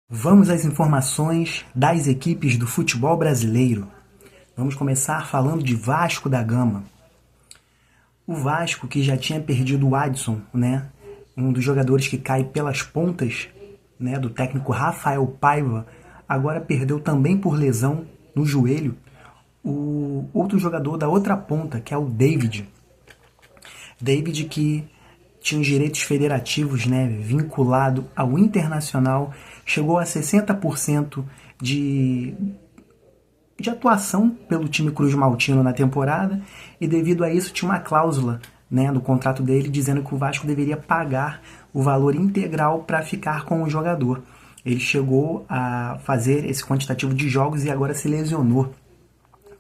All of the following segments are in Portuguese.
Vamos às informações das equipes do futebol brasileiro. Vamos começar falando de Vasco da Gama. O Vasco, que já tinha perdido o Adson, né, um dos jogadores que cai pelas pontas, né, do técnico Rafael Paiva, agora perdeu também por lesão no joelho o outro jogador da outra ponta, que é o David. David, que tinha os direitos federativos, né, vinculado ao Internacional, chegou a 60% de atuação pelo time Cruz Maltino na temporada, e devido a isso tinha uma cláusula, né, no contrato dele dizendo que o Vasco deveria pagar o valor integral para ficar com o jogador. Ele chegou a fazer esse quantitativo de jogos e agora se lesionou.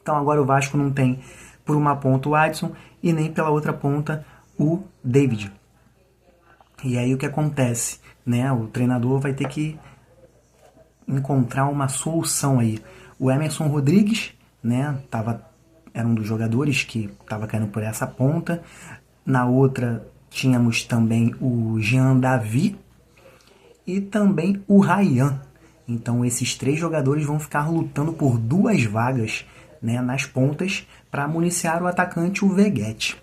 Então agora o Vasco não tem por uma ponta o Adson e nem pela outra ponta o David. E aí o que acontece? Né? O treinador vai ter que encontrar uma solução aí. O Emerson Rodrigues, né, era um dos jogadores que estava caindo por essa ponta. Na outra tínhamos também o Jean Davi e também o Ryan. Então esses três jogadores vão ficar lutando por duas vagas, né, nas pontas para municiar o atacante, o Veguete.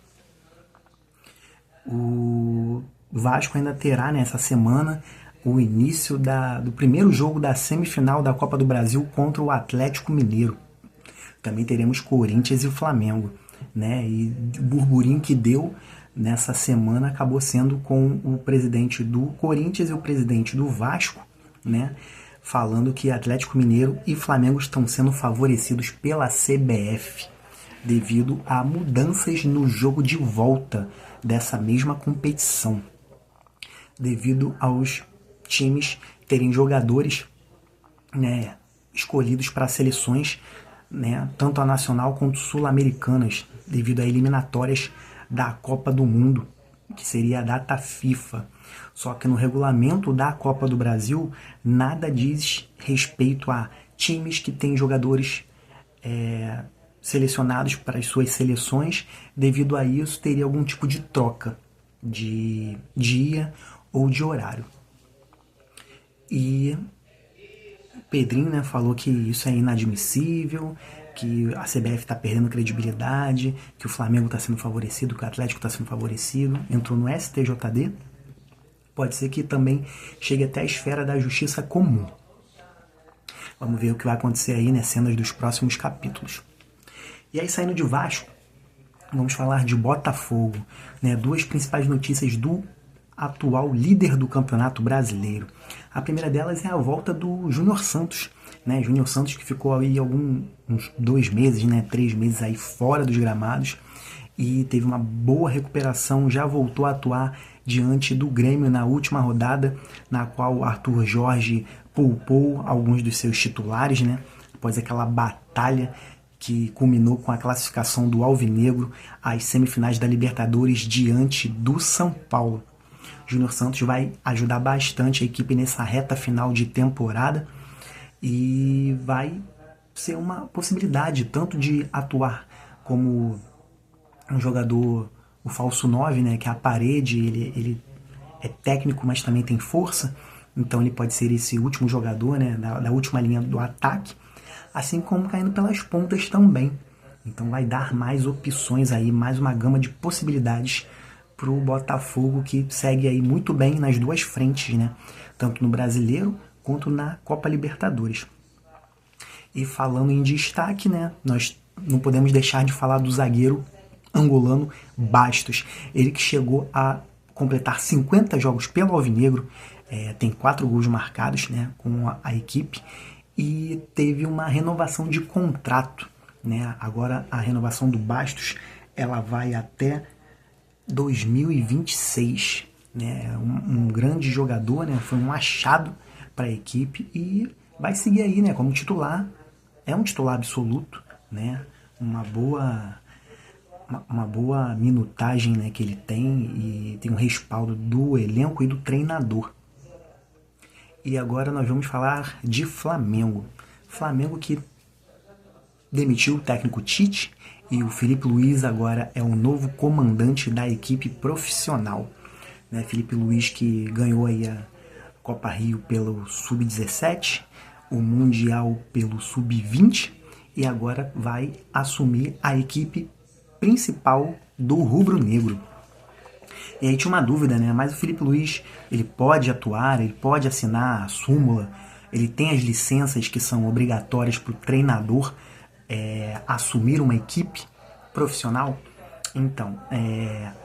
O Vasco ainda terá nessa semana o início do primeiro jogo da semifinal da Copa do Brasil contra o Atlético Mineiro. Também teremos Corinthians e o Flamengo, né? E o burburinho que deu nessa semana acabou sendo com o presidente do Corinthians e o presidente do Vasco, né, falando que Atlético Mineiro e Flamengo estão sendo favorecidos pela CBF devido a mudanças no jogo de volta dessa mesma competição, devido aos times terem jogadores, né, escolhidos para seleções, né, tanto a nacional quanto sul-americanas, devido a eliminatórias da Copa do Mundo, que seria a data FIFA. Só que no regulamento da Copa do Brasil, nada diz respeito a times que têm jogadores selecionados para as suas seleções. Devido a isso, teria algum tipo de troca de dia ou de horário. E o Pedrinho, né, falou que isso é inadmissível, que a CBF está perdendo credibilidade, que o Flamengo está sendo favorecido, que o Atlético está sendo favorecido. Entrou no STJD. Pode ser que também chegue até a esfera da justiça comum. Vamos ver o que vai acontecer aí nas cenas dos próximos capítulos. E aí, saindo de Vasco, vamos falar de Botafogo, né? Duas principais notícias do atual líder do Campeonato Brasileiro. A primeira delas é a volta do Júnior Santos, né? Júnior Santos, que ficou aí uns 2 meses, né, 3 meses aí fora dos gramados, e teve uma boa recuperação, já voltou a atuar diante do Grêmio na última rodada, na qual o Arthur Jorge poupou alguns dos seus titulares, né, após aquela batalha que culminou com a classificação do Alvinegro às semifinais da Libertadores diante do São Paulo. Júnior Santos vai ajudar bastante a equipe nessa reta final de temporada e vai ser uma possibilidade tanto de atuar como um jogador, o falso 9, né, que é a parede. Ele é técnico, mas também tem força, então ele pode ser esse último jogador, né, da última linha do ataque, assim como caindo pelas pontas também. Então vai dar mais opções aí, mais uma gama de possibilidades para o Botafogo, que segue aí muito bem nas duas frentes, né, tanto no Brasileiro quanto na Copa Libertadores. E falando em destaque, né, nós não podemos deixar de falar do zagueiro angolano Bastos. Ele que chegou a completar 50 jogos pelo Alvinegro, tem 4 gols marcados, né, com a equipe, e teve uma renovação de contrato, né? Agora a renovação do Bastos ela vai até 2026, né? Um grande jogador, né? Foi um achado para a equipe e vai seguir aí, né, como titular. É um titular absoluto, né? Uma boa minutagem, né, que ele tem, e tem um respaldo do elenco e do treinador. E agora nós vamos falar de Flamengo. Flamengo que demitiu o técnico Tite, e o Felipe Luiz agora é o novo comandante da equipe profissional, né? Felipe Luiz, que ganhou aí Copa Rio pelo Sub-17, o Mundial pelo Sub-20 e agora vai assumir a equipe principal do rubro-negro. E aí tinha uma dúvida, né? Mas o Filipe Luís, ele pode atuar, ele pode assinar a súmula, ele tem as licenças que são obrigatórias para o treinador assumir uma equipe profissional? Então,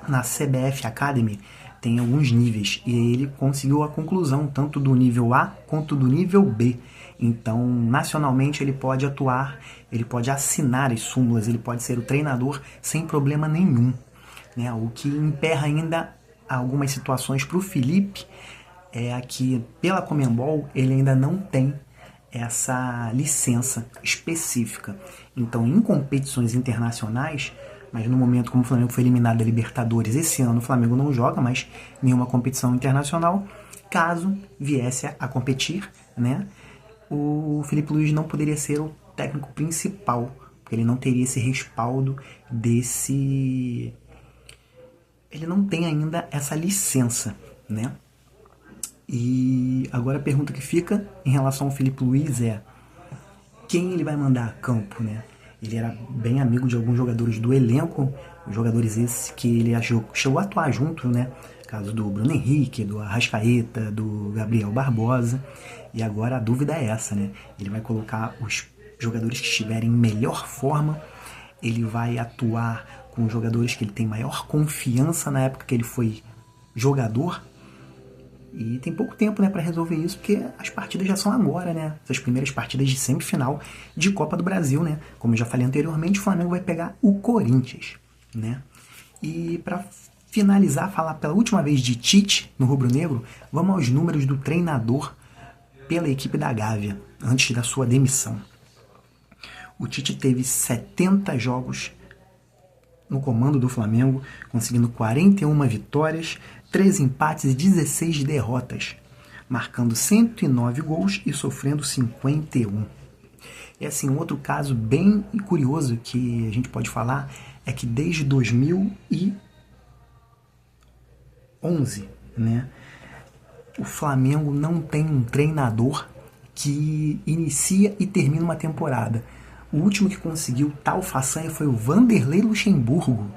na CBF Academy tem alguns níveis e ele conseguiu a conclusão tanto do nível A quanto do nível B. Então, nacionalmente ele pode atuar, ele pode assinar as súmulas, ele pode ser o treinador sem problema nenhum, né? O que emperra ainda algumas situações para o Felipe é que pela Conmebol ele ainda não tem essa licença específica. Então, em competições internacionais, mas no momento como o Flamengo foi eliminado da Libertadores, esse ano o Flamengo não joga mais nenhuma competição internacional. Caso viesse a competir, né, o Filipe Luís não poderia ser o técnico principal, porque ele não teria esse respaldo desse... Ele não tem ainda essa licença, né? E agora a pergunta que fica em relação ao Filipe Luís é quem ele vai mandar a campo, né? Ele era bem amigo de alguns jogadores do elenco, jogadores esses que ele chegou a atuar junto, né? Caso do Bruno Henrique, do Arrascaeta, do Gabriel Barbosa. E agora a dúvida é essa, né? Ele vai colocar os jogadores que estiverem em melhor forma, ele vai atuar com jogadores que ele tem maior confiança na época que ele foi jogador. E tem pouco tempo, né, para resolver isso, porque as partidas já são agora, né? Essas primeiras partidas de semifinal de Copa do Brasil, né? Como eu já falei anteriormente, o Flamengo vai pegar o Corinthians, né? E para finalizar, falar pela última vez de Tite no rubro-negro, vamos aos números do treinador pela equipe da Gávea, antes da sua demissão. O Tite teve 70 jogos no comando do Flamengo, conseguindo 41 vitórias, 13 empates e 16 derrotas, marcando 109 gols e sofrendo 51. E assim, um outro caso bem curioso que a gente pode falar é que desde 2011, né, o Flamengo não tem um treinador que inicia e termina uma temporada. O último que conseguiu tal façanha foi o Vanderlei Luxemburgo.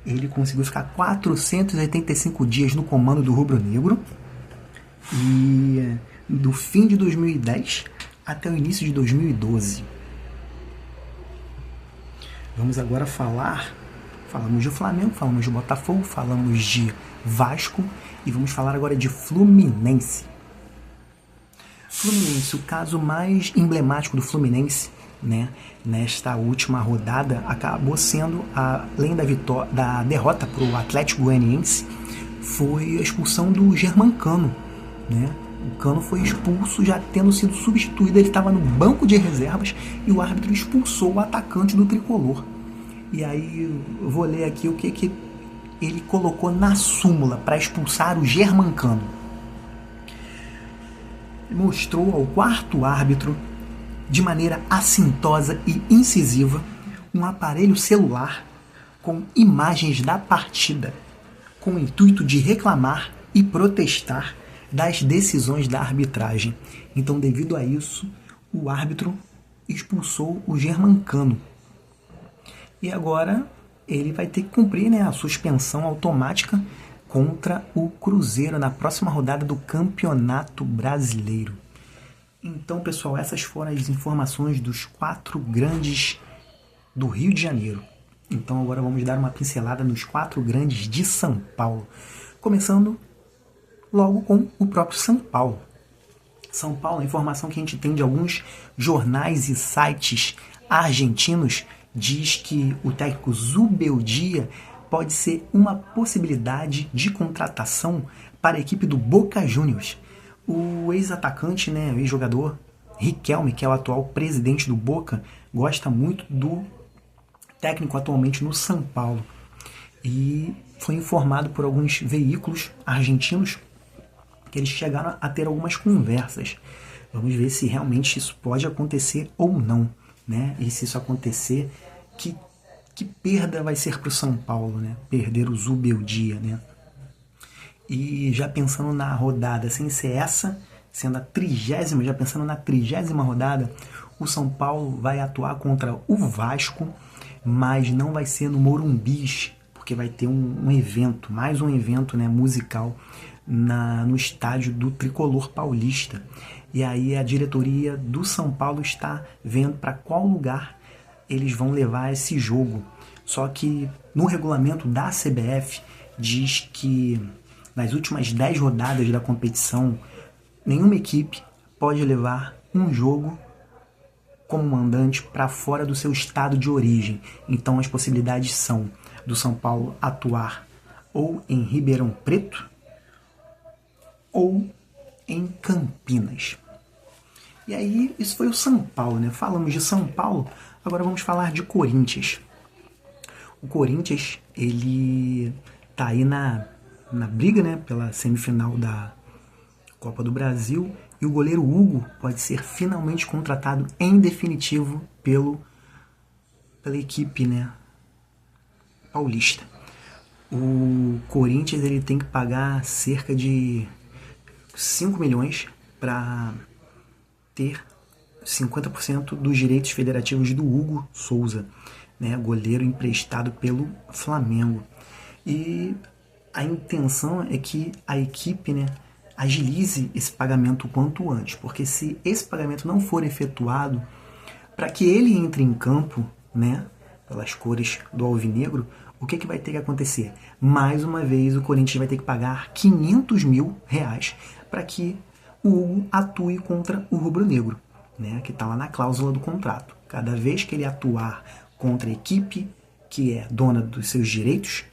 Ele conseguiu ficar 485 dias no comando do rubro-negro e do fim de 2010 até o início de 2012. Vamos agora falamos de Flamengo, falamos de Botafogo, falamos de Vasco e vamos falar agora de Fluminense. Fluminense, o caso mais emblemático do Fluminense, né, nesta última rodada acabou sendo, além da derrota para o Atlético Goianiense, foi a expulsão do Germancano, né? O Cano foi expulso já tendo sido substituído, ele estava no banco de reservas e o árbitro expulsou o atacante do tricolor. E aí eu vou ler aqui o que ele colocou na súmula para expulsar o Germancano. Ele mostrou ao quarto árbitro, de maneira assintosa e incisiva, um aparelho celular com imagens da partida, com o intuito de reclamar e protestar das decisões da arbitragem. Então, devido a isso, o árbitro expulsou o Germancano. E agora ele vai ter que cumprir, né, a suspensão automática contra o Cruzeiro na próxima rodada do Campeonato Brasileiro. Então, pessoal, essas foram as informações dos 4 grandes do Rio de Janeiro. Então, agora vamos dar uma pincelada nos 4 grandes de São Paulo. Começando logo com o próprio São Paulo. São Paulo, a informação que a gente tem de alguns jornais e sites argentinos diz que o técnico Zubeldia pode ser uma possibilidade de contratação para a equipe do Boca Juniors. O ex-atacante, né, o ex-jogador Riquelme, que é o atual presidente do Boca, gosta muito do técnico atualmente no São Paulo. E foi informado por alguns veículos argentinos que eles chegaram a ter algumas conversas. Vamos ver se realmente isso pode acontecer ou não, né? E se isso acontecer, que perda vai ser para o São Paulo, né? Perder o Zubeldia, né? E já pensando na rodada, sem ser essa, sendo a 30ª, já pensando na 30ª rodada, o São Paulo vai atuar contra o Vasco, mas não vai ser no Morumbi, porque vai ter um evento, mais um evento, né, musical no estádio do Tricolor Paulista. E aí a diretoria do São Paulo está vendo para qual lugar eles vão levar esse jogo. Só que no regulamento da CBF diz que nas últimas 10 rodadas da competição, nenhuma equipe pode levar um jogo como mandante para fora do seu estado de origem. Então as possibilidades são do São Paulo atuar ou em Ribeirão Preto ou em Campinas. E aí, isso foi o São Paulo, né? Falamos de São Paulo, agora vamos falar de Corinthians. O Corinthians, ele tá aí na briga, né, pela semifinal da Copa do Brasil, e o goleiro Hugo pode ser finalmente contratado em definitivo pela equipe, né, paulista. O Corinthians, ele tem que pagar cerca de 5 milhões para ter 50% dos direitos federativos do Hugo Souza, né, goleiro emprestado pelo Flamengo. E a intenção é que a equipe, né, agilize esse pagamento o quanto antes, porque se esse pagamento não for efetuado, para que ele entre em campo, né, pelas cores do alvinegro, o que vai ter que acontecer? Mais uma vez o Corinthians vai ter que pagar 500 mil reais para que o Hugo atue contra o rubro-negro, né, que está lá na cláusula do contrato. Cada vez que ele atuar contra a equipe que é dona dos seus direitos,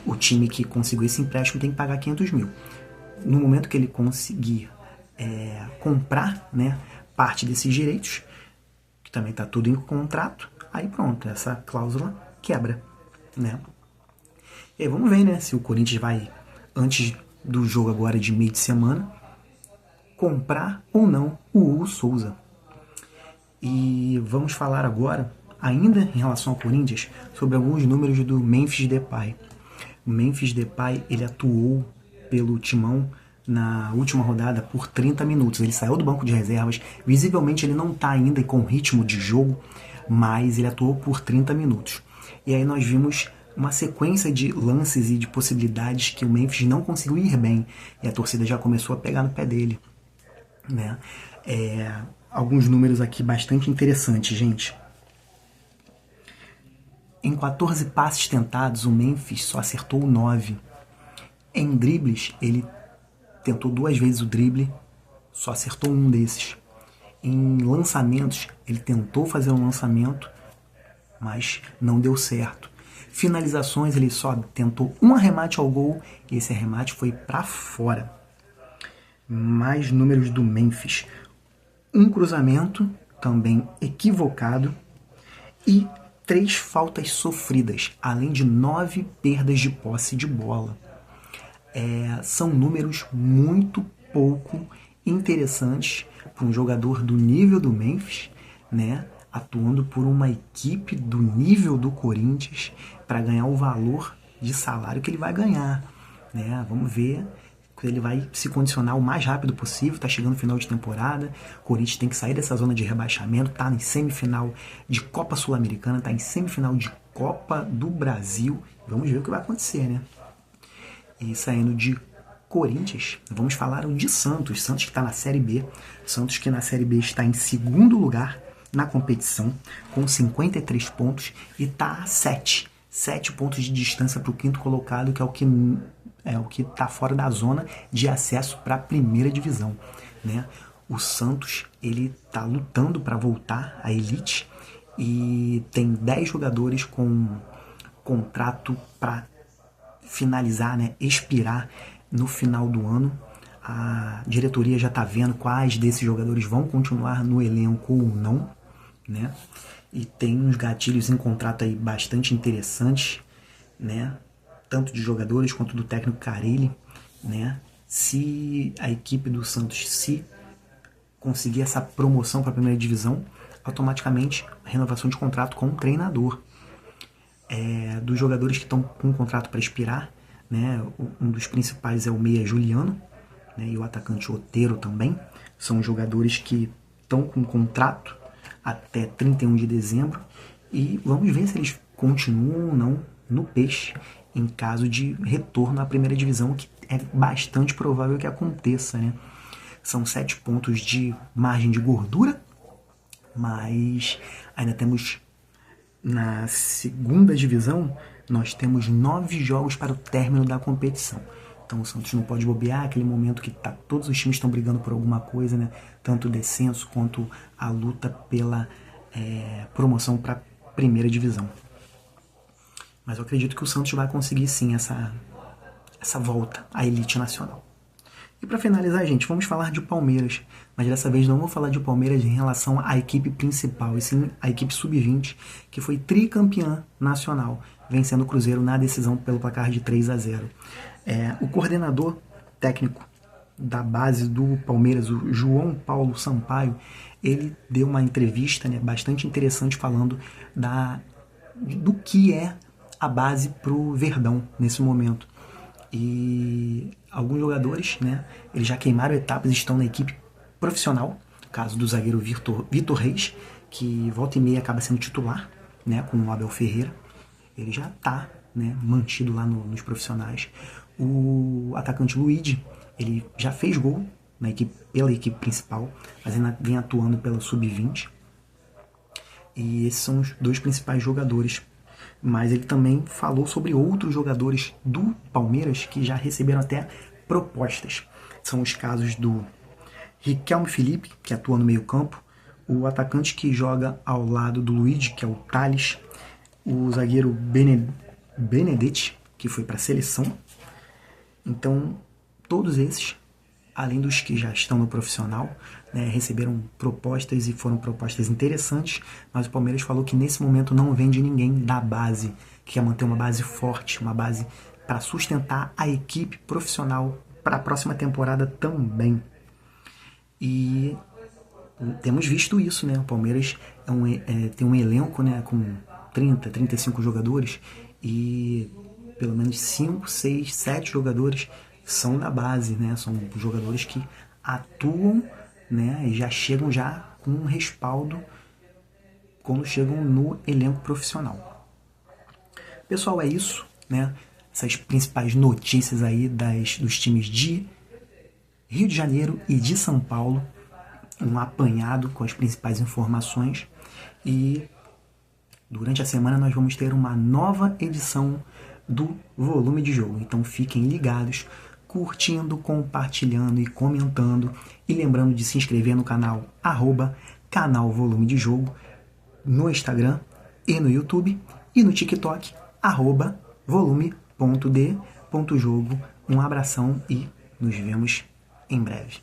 o time que conseguiu esse empréstimo tem que pagar 500 mil. No momento que ele conseguir comprar, né, parte desses direitos, que também está tudo em contrato, aí pronto, essa cláusula quebra, né? E aí vamos ver, né, se o Corinthians vai, antes do jogo agora de meio de semana, comprar ou não o Hugo Souza. E vamos falar agora, ainda em relação ao Corinthians, sobre alguns números do Memphis Depay. O Memphis Depay, ele atuou pelo Timão na última rodada por 30 minutos. Ele saiu do banco de reservas, visivelmente ele não está ainda com ritmo de jogo, mas ele atuou por 30 minutos. E aí nós vimos uma sequência de lances e de possibilidades que o Memphis não conseguiu ir bem, e a torcida já começou a pegar no pé dele, né? Alguns números aqui bastante interessantes, gente. Em 14 passes tentados, o Memphis só acertou 9. Em dribles, ele tentou 2 vezes o drible, só acertou 1 desses. Em lançamentos, ele tentou fazer um lançamento, mas não deu certo. Finalizações, ele só tentou um arremate ao gol, e esse arremate foi para fora. Mais números do Memphis. Um cruzamento, também equivocado, e 3 faltas sofridas, além de 9 perdas de posse de bola. São números muito pouco interessantes para um jogador do nível do Memphis, né, atuando por uma equipe do nível do Corinthians para ganhar o valor de salário que ele vai ganhar, né? Vamos ver que ele vai se condicionar o mais rápido possível. Está chegando o final de temporada, o Corinthians tem que sair dessa zona de rebaixamento, está em semifinal de Copa Sul-Americana, está em semifinal de Copa do Brasil. Vamos ver o que vai acontecer, né? E saindo de Corinthians, vamos falar de Santos. Santos que está na Série B. Santos que na Série B está em segundo lugar na competição, com 53 pontos, e está a 7 pontos de distância para o quinto colocado, que é o que está fora da zona de acesso para a primeira divisão, né? O Santos, ele está lutando para voltar à elite e tem 10 jogadores com contrato para finalizar, né, expirar no final do ano. A diretoria já está vendo quais desses jogadores vão continuar no elenco ou não, né? E tem uns gatilhos em contrato aí bastante interessantes, né? Tanto de jogadores quanto do técnico Carille, né? Se a equipe do Santos conseguir essa promoção para a primeira divisão, automaticamente renovação de contrato com o treinador. Dos jogadores que estão com contrato para expirar, né? Um dos principais é o meia Juliano, né? E o atacante Otero também. São jogadores que estão com contrato até 31 de dezembro e vamos ver se eles continuam ou não no Peixe em caso de retorno à primeira divisão, que é bastante provável que aconteça, né? São 7 pontos de margem de gordura, mas ainda temos na segunda divisão, nós temos 9 jogos para o término da competição. Então o Santos não pode bobear, aquele momento que todos os times estão brigando por alguma coisa, né? Tanto o descenso quanto a luta pela promoção para a primeira divisão. Mas eu acredito que o Santos vai conseguir sim essa volta à elite nacional. E para finalizar, gente, vamos falar de Palmeiras. Mas dessa vez não vou falar de Palmeiras em relação à equipe principal, e sim a equipe sub-20, que foi tricampeã nacional, vencendo o Cruzeiro na decisão pelo placar de 3-0. O coordenador técnico da base do Palmeiras, o João Paulo Sampaio, ele deu uma entrevista, né, bastante interessante falando do que é a base para o Verdão nesse momento. E alguns jogadores, né, eles já queimaram etapas e estão na equipe profissional. Caso do zagueiro Vitor Reis, que volta e meia acaba sendo titular, né, com o Abel Ferreira. Ele já está, né, mantido lá nos profissionais. O atacante Luigi, ele já fez gol pela equipe principal, mas ainda vem atuando pela sub-20. E esses são os dois principais jogadores. Mas ele também falou sobre outros jogadores do Palmeiras que já receberam até propostas. São os casos do Riquelme Felipe, que atua no meio-campo, o atacante que joga ao lado do Luigi, que é o Thales, o zagueiro Benedetti, que foi para a seleção. Então, todos esses, além dos que já estão no profissional, né, receberam propostas e foram propostas interessantes, mas o Palmeiras falou que nesse momento não vende ninguém da base, que quer manter uma base forte, uma base para sustentar a equipe profissional para a próxima temporada também. E temos visto isso, né? O Palmeiras tem um elenco, né, com 30, 35 jogadores e pelo menos 5, 6, 7 jogadores são da base, né? São jogadores que atuam, né, e já chegam já com um respaldo quando chegam no elenco profissional. Pessoal, é isso, né? Essas principais notícias aí dos times de Rio de Janeiro e de São Paulo, um apanhado com as principais informações, e durante a semana nós vamos ter uma nova edição do Volume de Jogo, então fiquem ligados, curtindo, compartilhando e comentando, e lembrando de se inscrever no canal @canal Volume de Jogo, no Instagram e no YouTube, e no TikTok @volume.d.jogo. Um abração e nos vemos em breve.